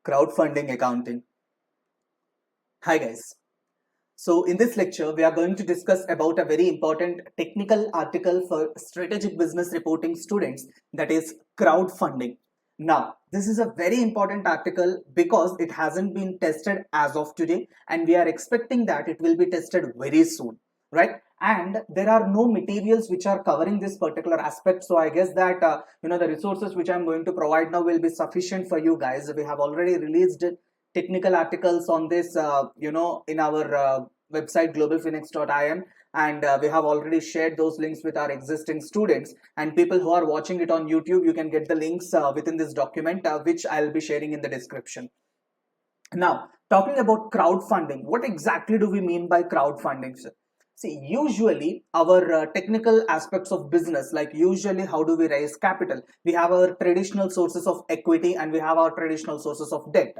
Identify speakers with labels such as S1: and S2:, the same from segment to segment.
S1: Crowdfunding accounting. Hi guys. So in this lecture, we are going to discuss about a very important technical article for strategic business reporting students, that is crowdfunding. Now, this is a very important article because it hasn't been tested as of today and we are expecting that it will be tested very soon, right? And there are no materials which are covering this particular aspect. So I guess that, the resources which I'm going to provide now will be sufficient for you guys. We have already released technical articles on this, in our website globalphoenix.in, and we have already shared those links with our existing students and people who are watching it on YouTube. You can get the links within this document, which I'll be sharing in the description. Now, talking about crowdfunding, what exactly do we mean by crowdfunding, sir? See, usually our technical aspects of business, like usually how do we raise capital? We have our traditional sources of equity and we have our traditional sources of debt.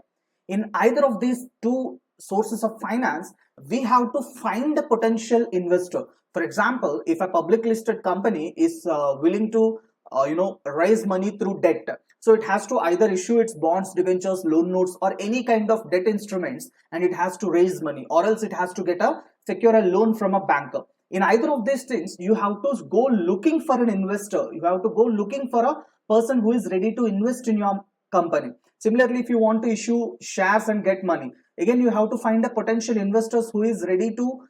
S1: In either of these two sources of finance, we have to find a potential investor. For example, if a public listed company is willing to raise money through debt, so it has to either issue its bonds, debentures, loan notes, or any kind of debt instruments, and it has to raise money, or else it has to secure a loan from a banker. In either of these things, you have to go looking for an investor. You have to go looking for a person who is ready to invest in your company. Similarly, if you want to issue shares and get money, again you have to find a potential investors who is ready to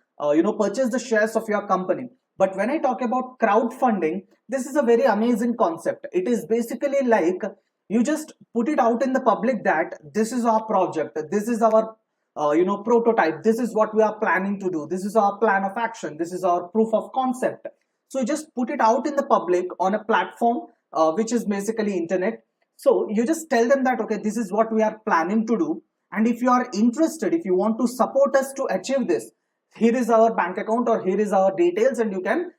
S1: purchase the shares of your company. But when I talk about crowdfunding, this is a very amazing concept. It is basically like you just put it out in the public that this is our project, this is our prototype, this is what we are planning to do, this is our plan of action, this is our proof of concept. So you just put it out in the public on a platform which is basically internet. So you just tell them that, okay, this is what we are planning to do, and if you are interested, if you want to support us to achieve this, here is our bank account or here is our details, and you can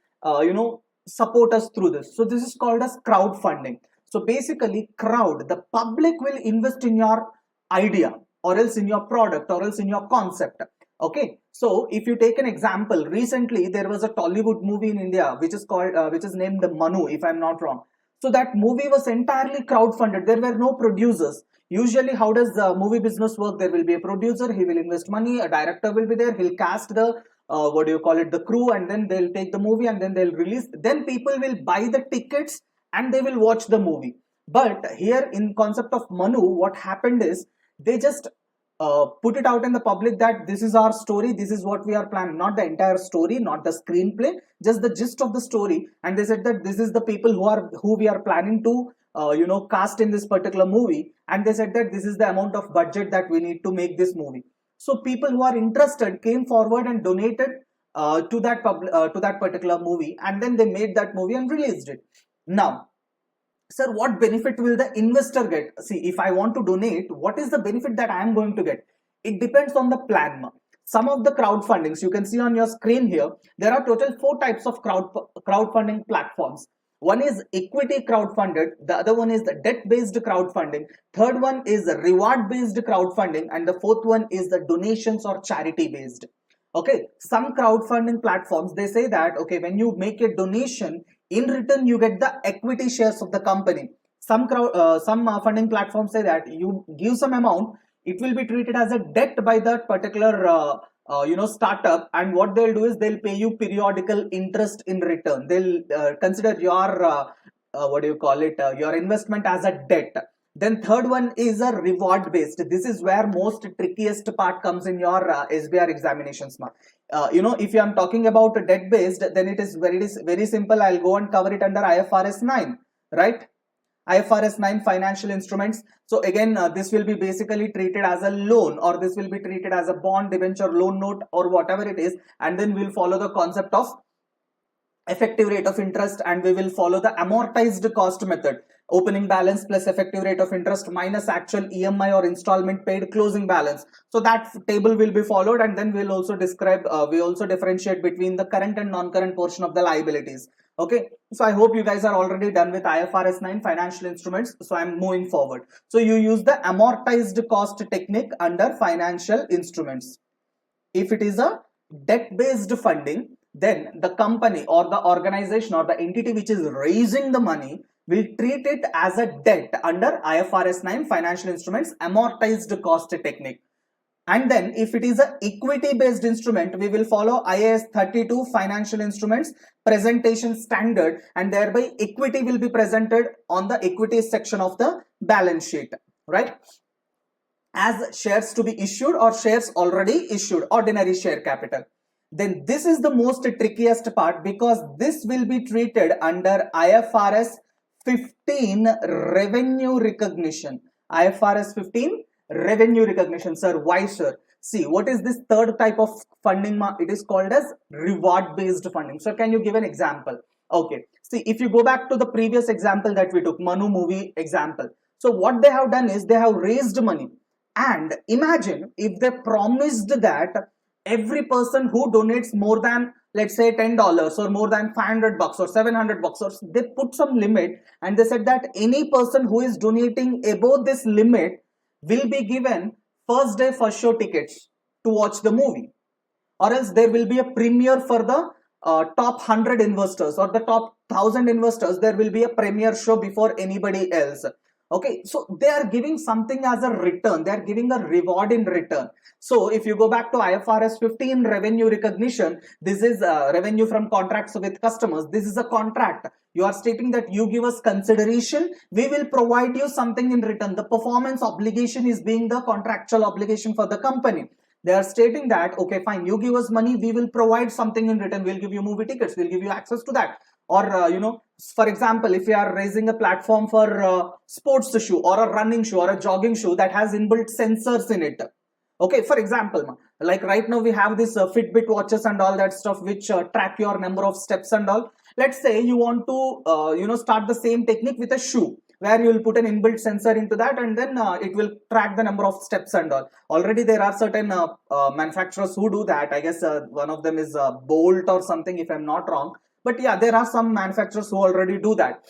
S1: support us through this. So this is called as crowdfunding. So basically, the public will invest in your idea, or else in your product, or else in your concept. Okay, so if you take an example, recently there was a Tollywood movie in India which is named Manu, if I'm not wrong. So that movie was entirely crowdfunded. There were no producers. Usually, how does the movie business work? There will be a producer, he will invest money, a director will be there, he'll cast the the crew, and then they'll take the movie and then they'll release. Then people will buy the tickets and they will watch the movie. But here in concept of Manu, what happened is they just put it out in the public that this is our story, this is what we are planning, not the entire story, not the screenplay, just the gist of the story. And they said that this is the people who we are planning to cast in this particular movie, and they said that this is the amount of budget that we need to make this movie. So people who are interested came forward and donated to that particular movie, and then they made that movie and released it. Now, sir, what benefit will the investor get? See, if I want to donate, what is the benefit that I am going to get? It depends on the plan. Some of the crowdfundings you can see on your screen here, there are total 4 types of crowdfunding platforms. One is equity crowdfunded, the other one is the debt-based crowdfunding, third one is the reward-based crowdfunding, and the fourth one is the donations or charity-based. Okay, some crowdfunding platforms, they say that, okay, when you make a donation, in return you get the equity shares of the company. Some funding platforms say that you give some amount, it will be treated as a debt by that particular startup, and what they'll do is they'll pay you periodical interest in return. They'll consider your your investment as a debt. Then third one is a reward based. This is where most trickiest part comes in your SBR examinations. If I'm talking about debt based, then it is very simple. I'll go and cover it under IFRS 9, right? IFRS 9 financial instruments. So again, this will be basically treated as a loan, or this will be treated as a bond, debenture, loan note, or whatever it is. And then we'll follow the concept of effective rate of interest, and we will follow the amortized cost method. Opening balance plus effective rate of interest minus actual EMI or installment paid, closing balance. So that table will be followed, and then we'll also we also differentiate between the current and non-current portion of the liabilities. Okay, so I hope you guys are already done with IFRS 9 financial instruments. So I'm moving forward. So you use the amortized cost technique under financial instruments. If it is a debt-based funding, then the company or the organization or the entity which is raising the money, will treat it as a debt under IFRS 9 financial instruments amortized cost technique. And then if it is a equity based instrument, we will follow IAS 32 financial instruments presentation standard, and thereby equity will be presented on the equity section of the balance sheet, right? As shares to be issued or shares already issued, ordinary share capital. Then this is the most trickiest part, because this will be treated under IFRS 15 revenue recognition. IFRS 15 revenue recognition. Sir, why, sir? See, what is this third type of funding? It is called as reward based funding. So can you give an example? Okay, see, if you go back to the previous example that we took, Manu movie example. So what they have done is they have raised money, and imagine if they promised that every person who donates more than, let's say, $10 or more than $500 or $700, or they put some limit, and they said that any person who is donating above this limit will be given first day first show tickets to watch the movie, or else there will be a premiere for the top 100 investors or the top 1000 investors. There will be a premiere show before anybody else. Okay, so they are giving something as a return. They are giving a reward in return. So if you go back to IFRS 15 revenue recognition, this is revenue from contracts with customers. This is a contract. You are stating that you give us consideration, we will provide you something in return. The performance obligation is being the contractual obligation for the company. They are stating that, okay, fine, you give us money, we will provide something in return. We'll give you movie tickets, we'll give you access to that. Or, for example, if you are raising a platform for sports shoe or a running shoe or a jogging shoe that has inbuilt sensors in it. Okay, for example, like right now we have this Fitbit watches and all that stuff which track your number of steps and all. Let's say you want to, start the same technique with a shoe, where you will put an inbuilt sensor into that, and then it will track the number of steps and all. Already there are certain manufacturers who do that. I guess one of them is Bolt or something, if I'm not wrong. But yeah, there are some manufacturers who already do that.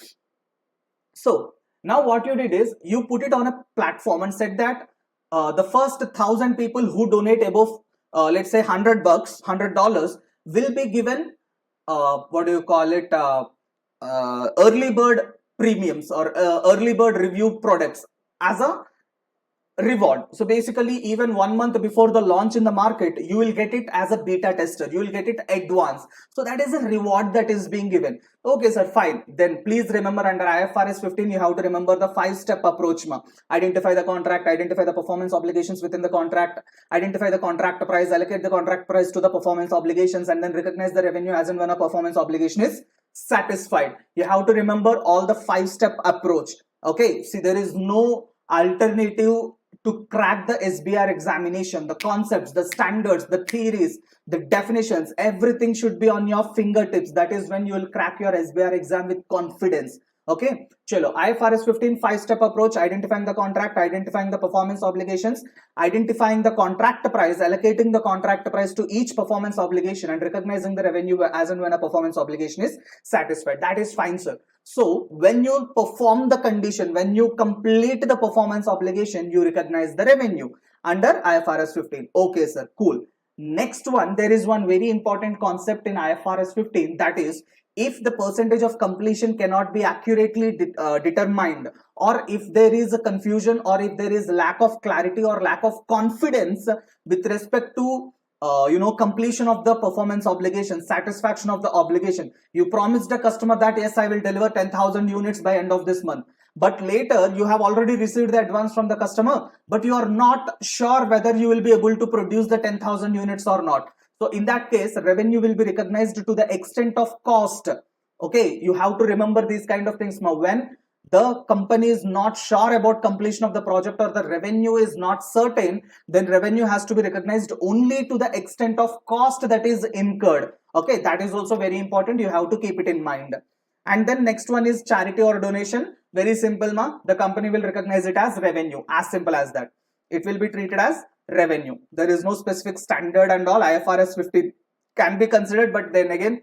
S1: So now what you did is you put it on a platform and said that the first 1000 people who donate above, let's say $100 will be given early bird premiums or early bird review products as a reward. So basically, even 1 month before the launch in the market, you will get it as a beta tester, you will get it advanced. So that is a reward that is being given. Okay, sir, fine. Then please remember, under IFRS 15 you have to remember the 5-step approach. Identify the contract, identify the performance obligations within the contract, identify the contract price, allocate the contract price to the performance obligations, and then recognize the revenue as and when a performance obligation is satisfied. You have to remember all the 5-step approach. Okay, see, there is no alternative to crack the SBR examination. The concepts, the standards, the theories, the definitions, everything should be on your fingertips. That is when you will crack your SBR exam with confidence. Okay, chalo. IFRS 15 5-step approach: identifying the contract, identifying the performance obligations, identifying the contract price, allocating the contract price to each performance obligation, and recognizing the revenue as and when a performance obligation is satisfied. That is fine, sir. So when you perform the condition, when you complete the performance obligation, you recognize the revenue under IFRS 15. Okay, sir, cool. Next one, there is one very important concept in IFRS 15, that is, if the percentage of completion cannot be accurately determined, or if there is a confusion, or if there is lack of clarity or lack of confidence with respect to completion of the performance obligation, satisfaction of the obligation. You promised the customer that yes, I will deliver 10,000 units by end of this month, but later you have already received the advance from the customer, but you are not sure whether you will be able to produce the 10,000 units or not. So in that case, revenue will be recognized to the extent of cost. Okay, you have to remember these kind of things. Now, when the company is not sure about completion of the project, or the revenue is not certain, then revenue has to be recognized only to the extent of cost that is incurred. Okay, that is also very important. You have to keep it in mind. And then next one is charity or donation. Very simple, the company will recognize it as revenue. As simple as that. It will be treated as revenue. There is no specific standard and all. IFRS 15 can be considered, but then again,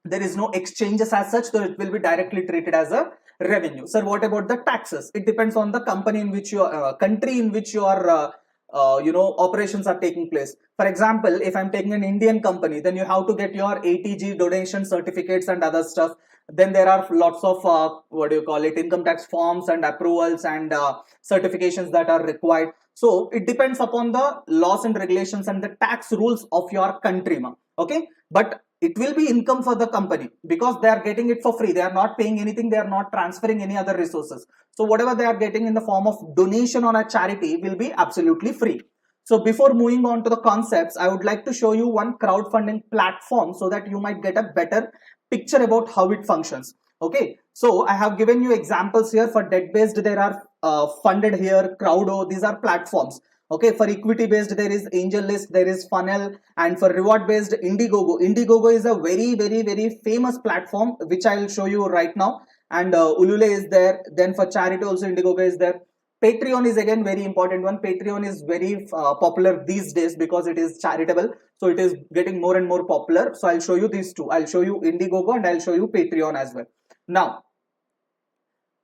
S1: there is no exchanges as such, so it will be directly treated as a revenue. Sir, what about the taxes? It depends on the company in which your country in which your operations are taking place. For example, if I'm taking an Indian company, then you have to get your ATG donation certificates and other stuff. Then there are lots of income tax forms and approvals and certifications that are required. So it depends upon the laws and regulations and the tax rules of your country, okay? But it will be income for the company because they are getting it for free. They are not paying anything. They are not transferring any other resources. So whatever they are getting in the form of donation on a charity will be absolutely free. So before moving on to the concepts, I would like to show you one crowdfunding platform so that you might get a better picture about how it functions. Okay, so I have given you examples here. For debt based, there are funded here, Crowdo. These are platforms. Okay, for equity based, there is AngelList, there is Funnel, and for reward based, Indiegogo. Indiegogo is a very famous platform which I will show you right now. And Ulule is there. Then for charity also, Indiegogo is there. Patreon is again very important one. Patreon is very popular these days because it is charitable. So it is getting more and more popular. So I'll show you these two. I'll show you Indiegogo and I'll show you Patreon as well. Now,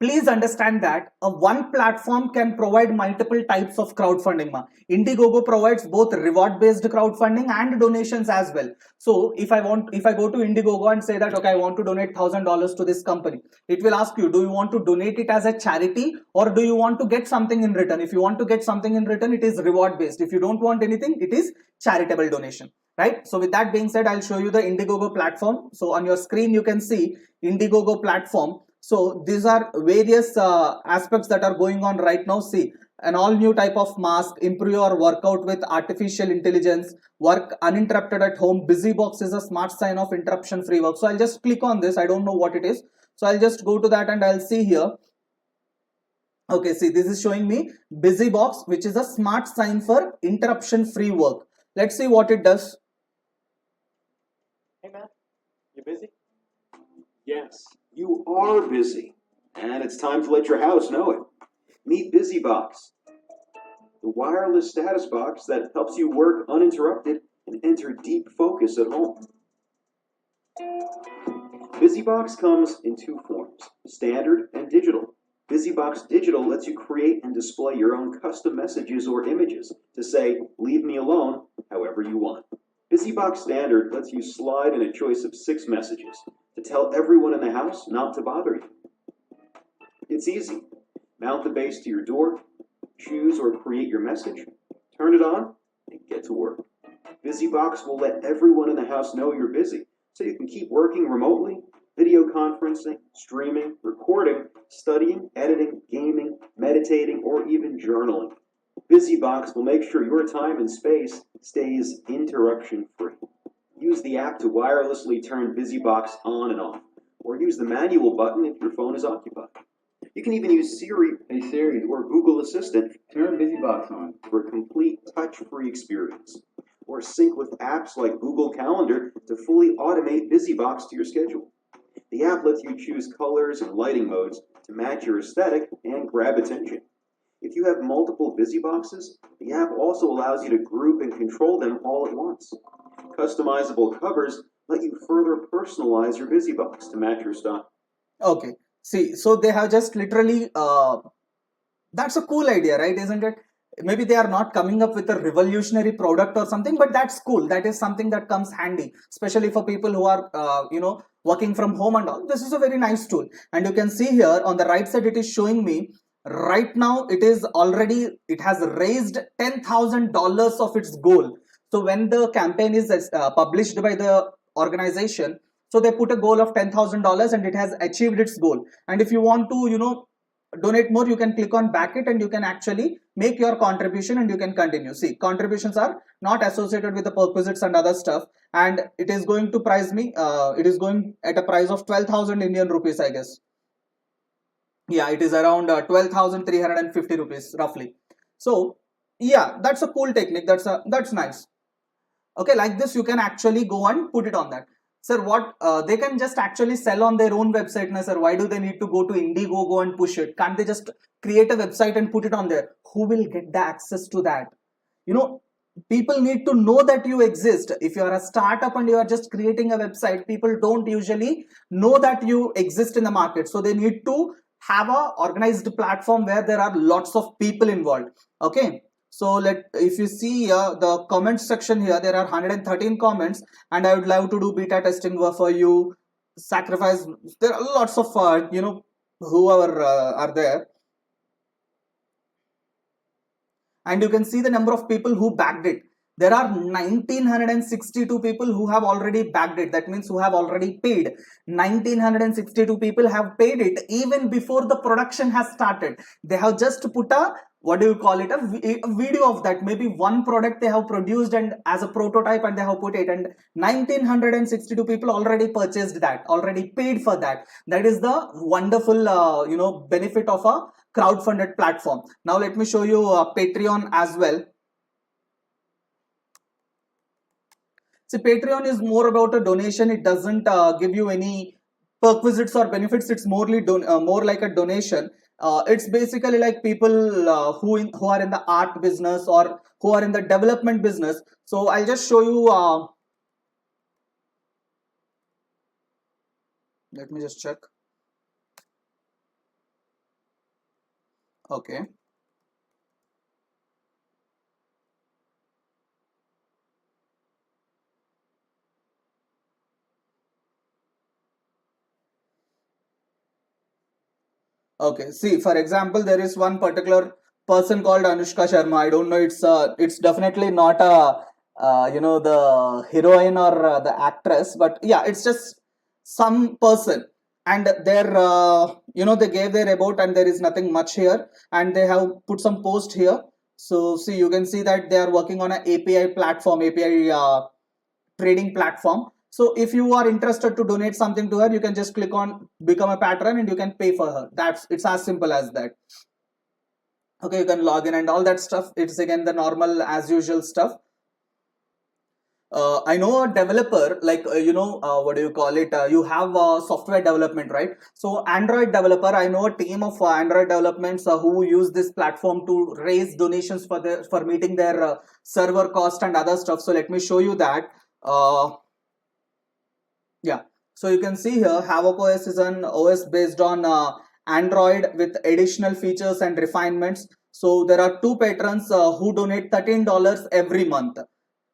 S1: please understand that one platform can provide multiple types of crowdfunding. Indiegogo provides both reward based crowdfunding and donations as well. So if I go to Indiegogo and say that, okay, I want to donate $1,000 to this company, it will ask you, do you want to donate it as a charity or do you want to get something in return? If you want to get something in return, it is reward based. If you don't want anything, it is charitable donation, right? So with that being said, I'll show you the Indiegogo platform. So on your screen, you can see Indiegogo platform. So these are various aspects that are going on right now. See, an all new type of mask, improve your workout with artificial intelligence, work uninterrupted at home, BusyBox is a smart sign of interruption free work. So I'll just click on this. I don't know what it is. So I'll just go to that and I'll see here. Okay, see, this is showing me BusyBox, which is a smart sign for interruption free work. Let's see what it does.
S2: Hey man, you busy? Yes, you are busy, and it's time to let your house know it. Meet BusyBox, the wireless status box that helps you work uninterrupted and enter deep focus at home. BusyBox comes in two forms, standard and digital. BusyBox Digital lets you create and display your own custom messages or images to say, leave me alone, however you want. BusyBox Standard lets you slide in a choice of 6 messages to tell everyone in the house not to bother you. It's easy. Mount the base to your door, choose or create your message, turn it on, and get to work. BusyBox will let everyone in the house know you're busy, so you can keep working remotely, video conferencing, streaming, recording, studying, editing, gaming, meditating, or even journaling. BusyBox will make sure your time and space stays interruption-free. Use the app to wirelessly turn BusyBox on and off, or use the manual button if your phone is occupied. You can even use Siri,
S3: Hey Siri,
S2: or Google Assistant
S3: turn BusyBox on.
S2: for a complete touch-free experience, or sync with apps like Google Calendar to fully automate BusyBox to your schedule. The app lets you choose colors and lighting modes to match your aesthetic and grab attention. If you have multiple BusyBoxes, the app also allows you to group and control them all at once. Customizable covers let you further personalize your BusyBox to match your style.
S1: Okay, see, so they have just literally, that's a cool idea, right? Isn't it? Maybe they are not coming up with a revolutionary product or something, but that's cool. That is something that comes handy, especially for people who are, working from home and all. This is a very nice tool. And you can see here on the right side, it is showing me right now it has raised $10,000 of its goal. So when the campaign is published by the organization, so they put a goal of $10,000 and it has achieved its goal. And if you want to, donate more, you can click on back it and you can actually make your contribution and you can continue. See, contributions are not associated with the perquisites and other stuff, and it is going to price me, it is going at a price of 12,000 Indian rupees, I guess. Yeah, it is around 12,350 rupees roughly. So yeah, that's a cool technique. That's nice. Okay, like this you can actually go and put it on that. Sir, what they can just actually sell on their own website now, sir. Why do they need to go to Indiegogo and push it? Can't they just create a website and put it on there? Who will get the access to that? People need to know that you exist. If you are a startup and you are just creating a website, people don't usually know that you exist in the market. So they need to have a organized platform where there are lots of people involved. Okay. So if you see here, the comment section here, there are 113 comments, and I would love to do beta testing for you. sacrifice. There are lots of who are there, and you can see the number of people who backed it. There are 1962 people who have already backed it. That means who have already paid. 1962 people have paid it even before the production has started. They have just put a, what do you call it, a video of that. Maybe one product they have produced and as a prototype, and they have put it, and 1962 people already purchased that, already paid for that. That is the wonderful benefit of a crowdfunded platform. Now let me show you Patreon as well. See, Patreon is more about a donation. It doesn't give you any perquisites or benefits. It's more like a donation. It's basically like people who are in the art business or who are in the development business. So I'll just show you. Let me just check. Okay. Okay, see, for example, there is one particular person called Anushka Sharma. I don't know, it's definitely not a the heroine or the actress, but yeah, it's just some person, and their they gave their about, and there is nothing much here, and they have put some post here. So see, you can see that they are working on an API platform, API trading platform. So if you are interested to donate something to her, you can just click on become a patron and you can pay for her. It's as simple as that. Okay, you can log in and all that stuff. It's again the normal as usual stuff. I know a developer, like what do you call it, you have software development, right? So Android developer, I know a team of Android developments who use this platform to raise donations for meeting their server cost and other stuff. So let me show you that. Yeah, so you can see here Havoc OS is an OS based on Android with additional features and refinements. So there are two patrons who donate $13 every month.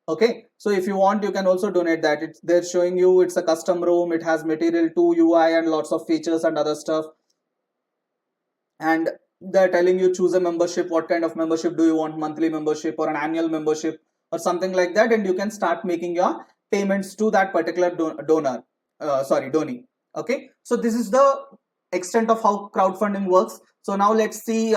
S1: Okay, so if you want, you can also donate that. They're showing you it's a custom room, it has material 2 UI and lots of features and other stuff. And they're telling you choose a membership. What kind of membership do you want? Monthly membership or an annual membership or something like that, and you can start making your payments to that particular donee. Okay, so this is the extent of how crowdfunding works. So now let's see,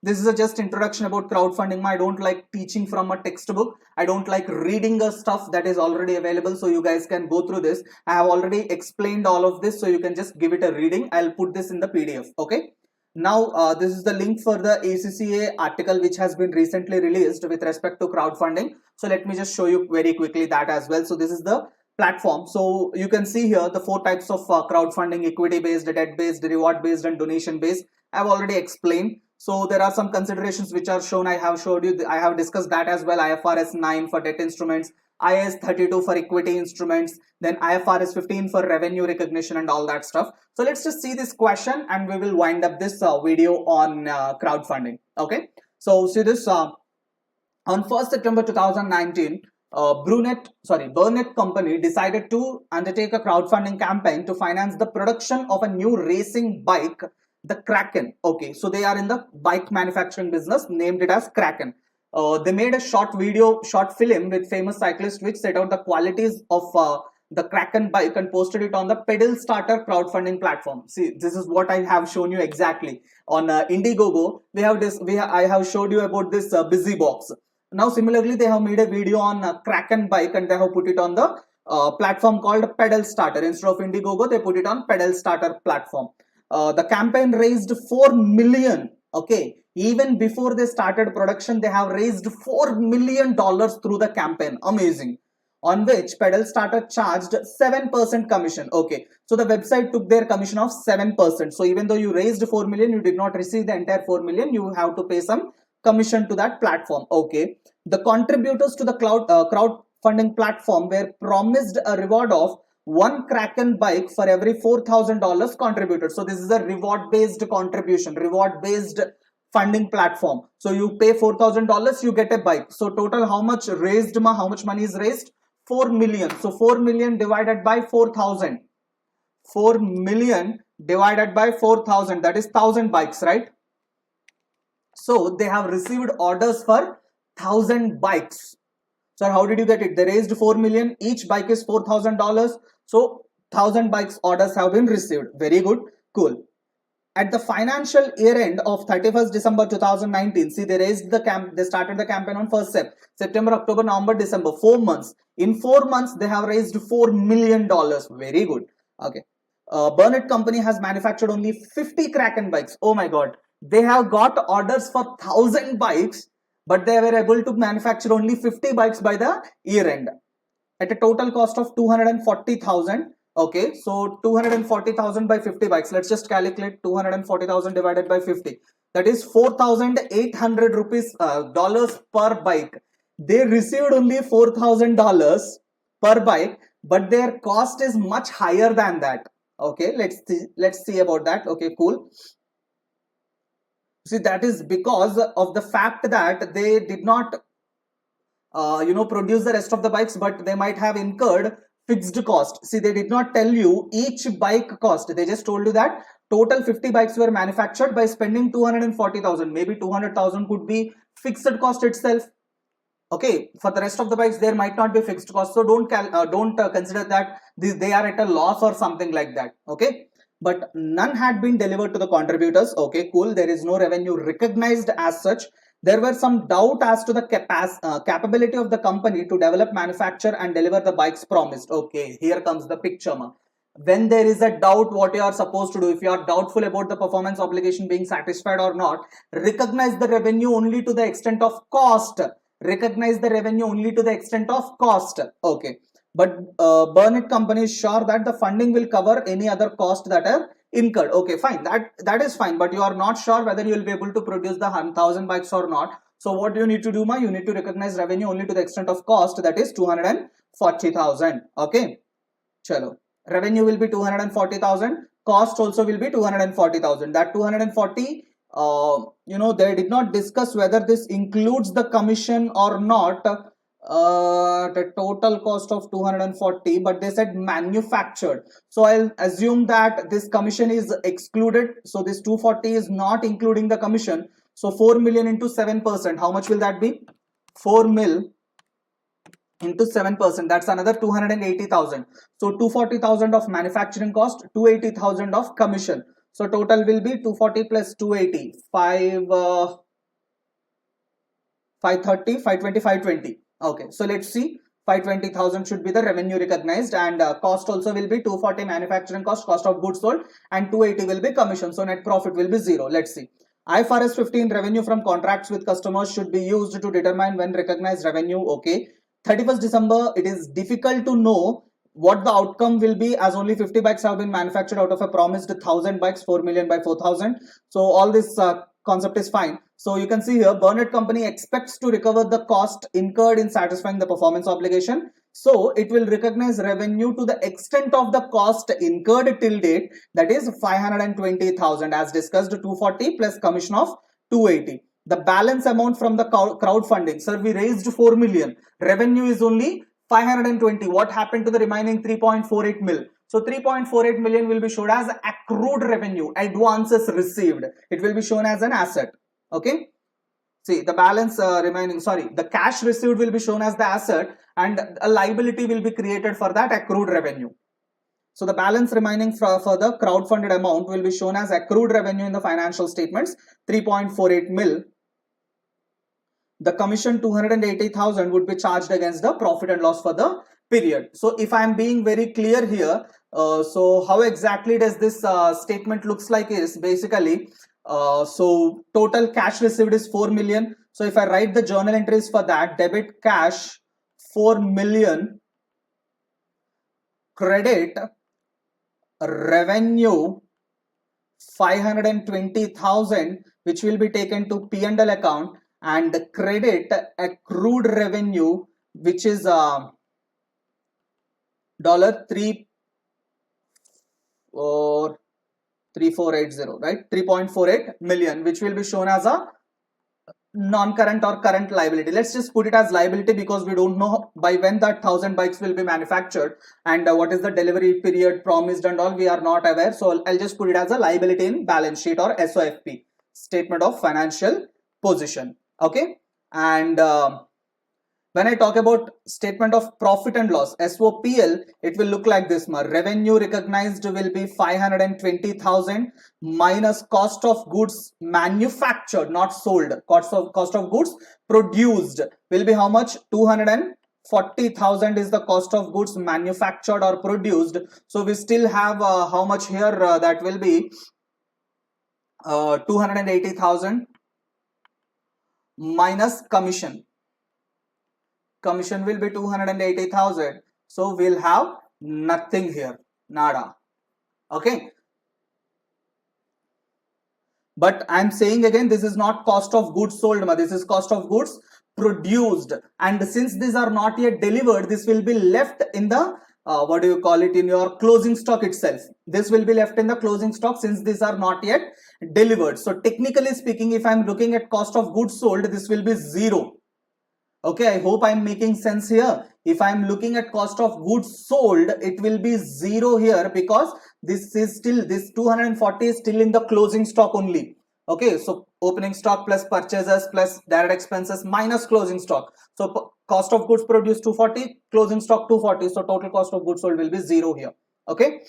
S1: this is a just introduction about crowdfunding. I don't like teaching from a textbook. I don't like reading the stuff that is already available, so you guys can go through this. I have already explained all of this, so you can just give it a reading. I'll put this in the PDF. Okay, now this is the link for the ACCA article which has been recently released with respect to crowdfunding. So let me just show you very quickly that as well. So this is the platform. So you can see here the 4 types of crowdfunding: equity based, debt based, reward based, and donation based. I have already explained. So there are some considerations which are shown. I have showed you, I have discussed that as well. IFRS 9 for debt instruments, IAS 32 for equity instruments, then IFRS 15 for revenue recognition and all that stuff. So let's just see this question and we will wind up this video on crowdfunding. Okay, so see this on 1st September 2019, Burnett Company decided to undertake a crowdfunding campaign to finance the production of a new racing bike, the Kraken. Okay, so they are in the bike manufacturing business, named it as Kraken. They made a short film with famous cyclists which set out the qualities of the Kraken bike and posted it on the Pedal Starter crowdfunding platform. See, this is what I have shown you exactly. On Indiegogo, I have showed you about this Busy Box. Now similarly, they have made a video on Kraken bike and they have put it on the platform called Pedal Starter. Instead of Indiegogo, they put it on Pedal Starter platform. The campaign raised 4 million. Okay, even before they started production, they have raised $4 million through the campaign. Amazing. On which Pedal Starter charged 7% commission. Okay, so the website took their commission of 7%. So even though you raised 4 million, you did not receive the entire 4 million. You have to pay some commission to that platform. Okay, the contributors to the crowdfunding platform were promised a reward of 1 Kraken bike for every $4,000 contributed. So this is a reward based contribution, reward based funding platform. So you pay $4,000, you get a bike. So total how much raised, how much money is raised? 4 million. So 4 million divided by 4,000. 4 million divided by 4,000, that is 1,000 bikes, right? So they have received orders for 1,000 bikes. So how did you get it? They raised 4 million, each bike is $4,000. So 1,000 bikes orders have been received. Very good, cool. At the financial year end of 31st December 2019, see, they raised the they started the campaign on 1st September, October, November, December, 4 months. In 4 months, they have raised $4 million. Very good. Okay. Burnett company has manufactured only 50 Kraken bikes. Oh my God. They have got orders for 1,000 bikes, but they were able to manufacture only 50 bikes by the year end at a total cost of 240,000. Okay, so 240,000 by 50 bikes. Let's just calculate 240,000 divided by 50. That is 4,800 rupees dollars per bike. They received only $4,000 per bike, but their cost is much higher than that. Okay, let's see about that. Okay, cool. See, that is because of the fact that they did not produce the rest of the bikes, but they might have incurred fixed cost. See, they did not tell you each bike cost. They just told you that total 50 bikes were manufactured by spending 240,000. Maybe 200,000 could be fixed cost itself. Okay, for the rest of the bikes there might not be fixed cost, so don't consider that they are at a loss or something like that. Okay, but none had been delivered to the contributors. Okay, cool. There is no revenue recognized as such. There were some doubt as to the capability of the company to develop, manufacture and deliver the bikes promised. Okay, here comes the picture. When there is a doubt, what you are supposed to do, if you are doubtful about the performance obligation being satisfied or not, recognize the revenue only to the extent of cost. Recognize the revenue only to the extent of cost. Okay, but Burnett company is sure that the funding will cover any other cost that are incurred. Okay, fine, that is fine, but you are not sure whether you will be able to produce the 1,000 bikes or not. So what you need to do, you need to recognize revenue only to the extent of cost, that is 240,000. Okay, chalo, revenue will be 240,000, cost also will be 240,000. That 240, they did not discuss whether this includes the commission or not. The total cost of 240, but they said manufactured, so I'll assume that this commission is excluded. So this 240 is not including the commission. So 4 million into 7%, how much will that be? 4 mil into 7%, that's another 280,000. So 240,000 of manufacturing cost, 280,000 of commission. So total will be 240 plus 280, 530, 520, 520. Okay, so let's see. 520,000 should be the revenue recognized, and cost also will be 240 manufacturing cost of goods sold, and 280 will be commission. So net profit will be 0. Let's see. IFRS 15, revenue from contracts with customers should be used to determine when recognized revenue. Okay, 31st December, it is difficult to know what the outcome will be, as only 50 bikes have been manufactured out of a promised 1,000 bikes, 4 million by 4,000. So all this concept is fine. So you can see here, Burnett company expects to recover the cost incurred in satisfying the performance obligation. So it will recognize revenue to the extent of the cost incurred till date, that is 520,000, as discussed, 240 plus commission of 280. The balance amount from the crowdfunding, sir, we raised 4 million. Revenue is only 520. What happened to the remaining 3.48 mil? So 3.48 million will be shown as accrued revenue, advances received. It will be shown as an asset. Okay. See, the balance remaining, the cash received will be shown as the asset, and a liability will be created for that accrued revenue. So the balance remaining for the crowdfunded amount will be shown as accrued revenue in the financial statements, 3.48 mil. The commission 280,000 would be charged against the profit and loss for the period. So if I am being very clear here, so how exactly does this statement looks like is basically, so total cash received is 4 million. So if I write the journal entries for that, debit cash 4 million, credit revenue 520,000, which will be taken to P&L account, and the credit accrued revenue, which is $3.480, right? 3.48 million, which will be shown as a non-current or current liability. Let's just put it as liability because we don't know by when that 1000 bikes will be manufactured and what is the delivery period promised and all, we are not aware. So I'll just put it as a liability in balance sheet or SOFP, statement of financial position. Okay, and when I talk about statement of profit and loss, SOPL, it will look like this. Revenue recognized will be 520,000 minus cost of goods manufactured, not sold. Cost of goods produced will be how much? 240,000 is the cost of goods manufactured or produced. So we still have how much here? That will be 280,000 minus commission. Commission will be 280,000. So we'll have nothing here, nada. Okay. But I'm saying again, this is not cost of goods sold, this is cost of goods produced. And since these are not yet delivered, this will be left in the what do you call it, in your closing stock itself. This will be left in the closing stock since these are not yet delivered. So technically speaking, if I'm looking at cost of goods sold, this will be zero. Okay, I hope I'm making sense here. If I'm looking at cost of goods sold, it will be zero here because this is still, this 240 is still in the closing stock only. Okay, so opening stock plus purchases plus direct expenses minus closing stock. So cost of goods produced 240, closing stock 240. So total cost of goods sold will be zero here. Okay.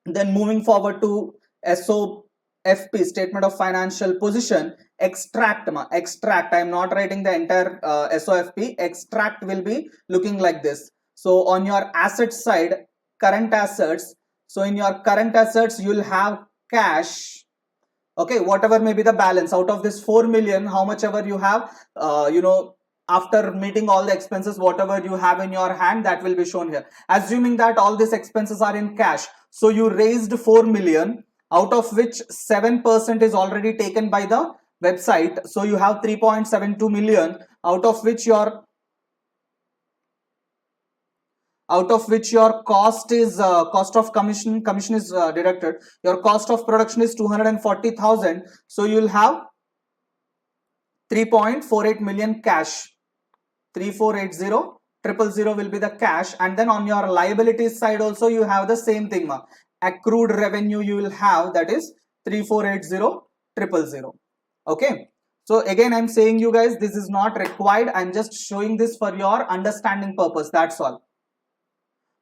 S1: Then moving forward to SOFP, statement of financial position. Extract, I'm not writing the entire SOFP. Extract will be looking like this. So on your asset side, current assets. So in your current assets, you'll have cash. Okay, whatever may be the balance out of this 4 million, how much ever you have, after meeting all the expenses, whatever you have in your hand, that will be shown here. Assuming that all these expenses are in cash. So you raised 4 million, out of which 7% is already taken by the website. So you have 3.72 million, out of which your cost is cost of commission is deducted. Your cost of production is 240,000. So you'll have 3.48 million cash. 3480000 will be the cash. And then on your liabilities side also you have the same thing. Accrued revenue you will have, that is 3480000. Okay. So again, I'm saying you guys, this is not required. I'm just showing this for your understanding purpose. That's all.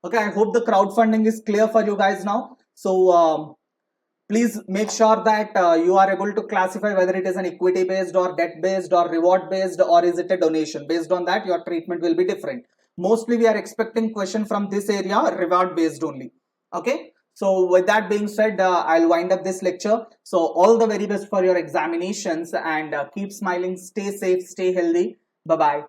S1: Okay. I hope the crowdfunding is clear for you guys now. So please make sure that you are able to classify whether it is an equity based or debt based or reward based or is it a donation. Based on that, your treatment will be different. Mostly we are expecting question from this area, reward based only. Okay. So with that being said, I'll wind up this lecture. So all the very best for your examinations and keep smiling, stay safe, stay healthy. Bye-bye.